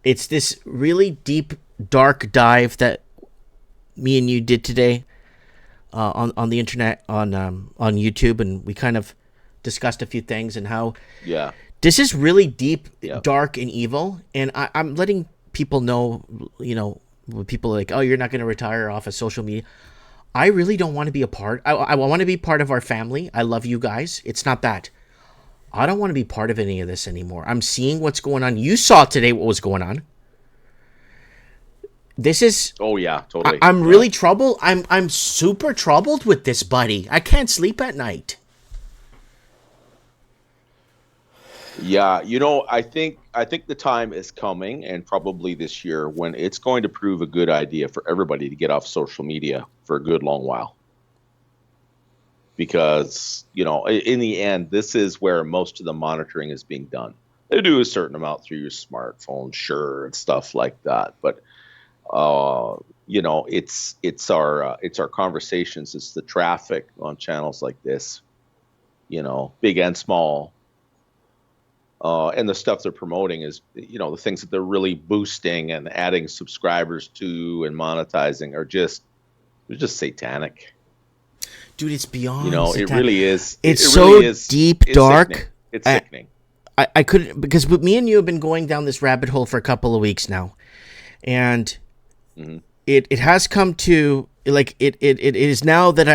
It's this really deep, dark dive that me and you did today on the internet on YouTube, and we kind of discussed a few things and how Yeah. this is really deep, Yeah. dark, and evil. And I'm letting people know, when people are like, "Oh, you're not going to retire off of social media." I really don't want to be a part. I want to be part of our family. I love you guys. It's not that. I don't want to be part of any of this anymore. I'm seeing what's going on. You saw today what was going on. This is. Oh yeah, totally. I'm Yeah. really troubled. I'm super troubled with this, buddy. I can't sleep at night. Yeah, I think the time is coming, and probably this year, when it's going to prove a good idea for everybody to get off social media for a good long while. Because, in the end, this is where most of the monitoring is being done. They do a certain amount through your smartphone, sure, and stuff like that. But it's our conversations, it's the traffic on channels like this, big and small. And the stuff they're promoting is, the things that they're really boosting and adding subscribers to and monetizing are just, they're just satanic. Dude, it's beyond It satanic. really is. It's It really so is. deep, It's sickening. dark. It's I, sickening. I couldn't, because with me and you have been going down this rabbit hole for a couple of weeks now, and Hmm. it has come to, like, it is now that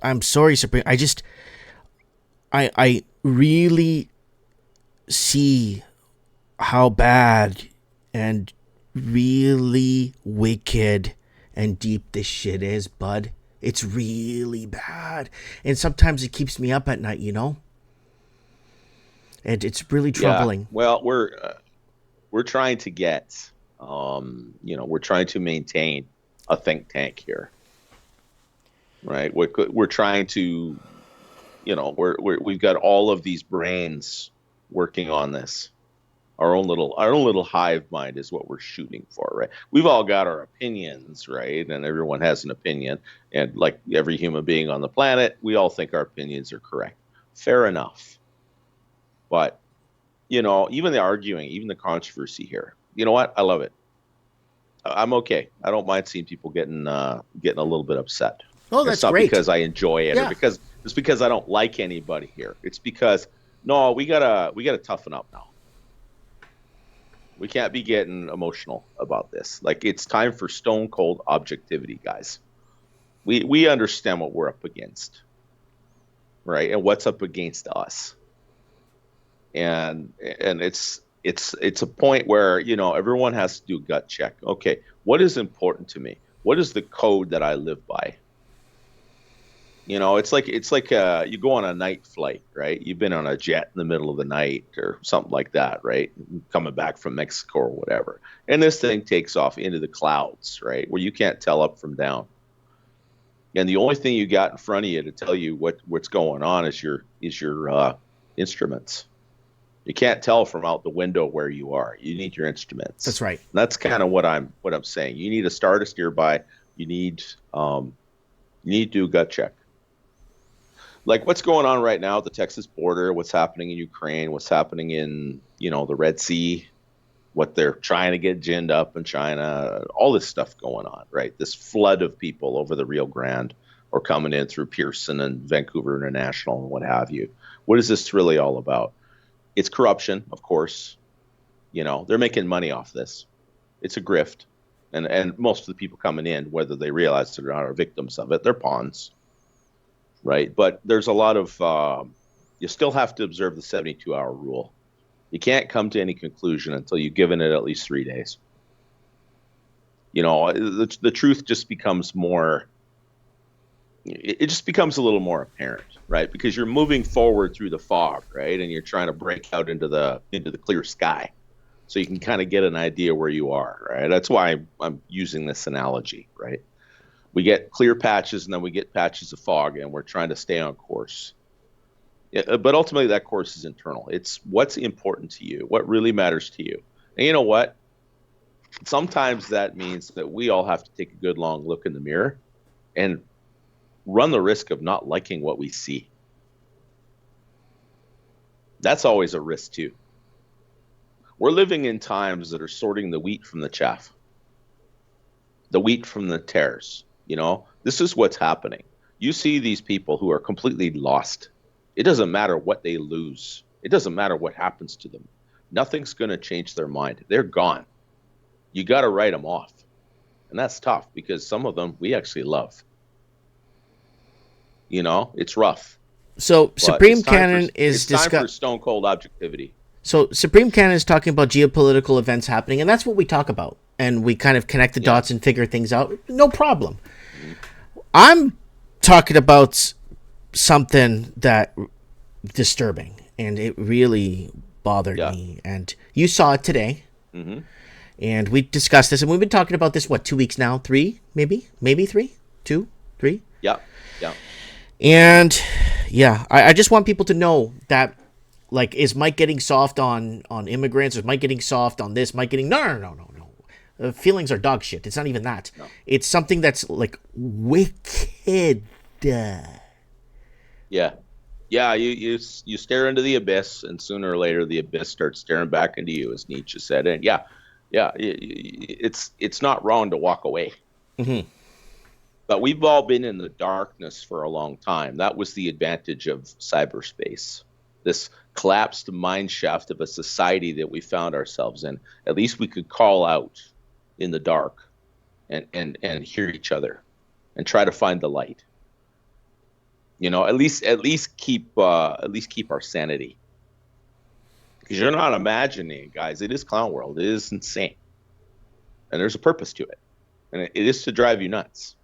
I'm sorry, Supreme. I really see how bad and really wicked and deep this shit is, bud. It's really bad. And sometimes it keeps me up at night. And it's really Yeah. troubling. Well, we're trying to get, we're trying to maintain a think tank here, right? We're trying to, we've got all of these brains working on this. Our own little hive mind is what we're shooting for, right? We've all got our opinions, right? And everyone has an opinion, and like every human being on the planet, we all think our opinions are correct. Fair enough. But, even the arguing, even the controversy here, you know what? I love it. I'm okay. I don't mind seeing people getting a little bit upset. Oh, It's that's not great. because I enjoy it, or Yeah. because it's because I don't like anybody here. It's because, no, we gotta toughen up now. We can't be getting emotional about this. Like, it's time for stone cold objectivity, guys. We understand what we're up against, right? And what's up against us. And it's a point where, everyone has to do a gut check. Okay, what is important to me? What is the code that I live by? It's like you go on a night flight, right? You've been on a jet in the middle of the night or something like that, right? Coming back from Mexico or whatever. And this thing takes off into the clouds, right? Where you can't tell up from down. And the only thing you got in front of you to tell you what's going on is your instruments. You can't tell from out the window where you are. You need your That's instruments. right. And that's kind of what I'm saying. You need a star to steer by. You need um, you need to do a gut check. Like what's going on right now at the Texas border, what's happening in Ukraine, what's happening in, the Red Sea, what they're trying to get ginned up in China, all this stuff going on, right? This flood of people over the Rio Grande or coming in through Pearson and Vancouver International and what have you. What is this really all about? It's corruption, of course. They're making money off this. It's a grift. And most of the people coming in, whether they realize it or not, are victims of it. They're pawns, right? But there's a lot of you still have to observe the 72-hour rule. You can't come to any conclusion until you've given it at least 3 days. The truth just becomes more. It just becomes a little more apparent, right? Because you're moving forward through the fog, right, and you're trying to break out into the clear sky, so you can kind of get an idea where you are, right? That's why I'm using this analogy, right? We get clear patches, and then we get patches of fog, and we're trying to stay on course. Yeah, but ultimately, that course is internal. It's what's important to you, what really matters to you. And you know what? Sometimes that means that we all have to take a good long look in the mirror and run the risk of not liking what we see. That's always a risk too. We're living in times that are sorting the wheat from the chaff, the wheat from the tares. This is what's happening. You see these people who are completely lost. It doesn't matter what they lose. It doesn't matter what happens to them. Nothing's going to change their mind. They're gone. You got to write them off. And that's tough because some of them we actually love. It's rough. So But Supreme Canon is time for stone cold objectivity. So Supreme Canon is talking about geopolitical events happening, and that's what we talk about. And we kind of connect the dots and figure things out. No problem. Mm-hmm. I'm talking about something that disturbing, and it really bothered me. And you saw it today. Mm-hmm. And we discussed this, and we've been talking about this, 2 weeks now? 3, maybe 3? 2, 3? Yeah. And I just want people to know that, like, is Mike getting soft on immigrants? Is Mike getting soft on this? Mike getting no. Feelings are dog shit. It's not even that. No. It's something that's like wicked. Yeah. You stare into the abyss, and sooner or later the abyss starts staring back into you, as Nietzsche said. And it's not wrong to walk away. Mm-hmm. But we've all been in the darkness for a long time. That was the advantage of cyberspace. This collapsed mine shaft of a society that we found ourselves in. At least we could call out in the dark and hear each other and try to find the light. At least keep our sanity. Because you're not imagining, guys. It is clown world. It is insane, and there's a purpose to it, and it is to drive you nuts.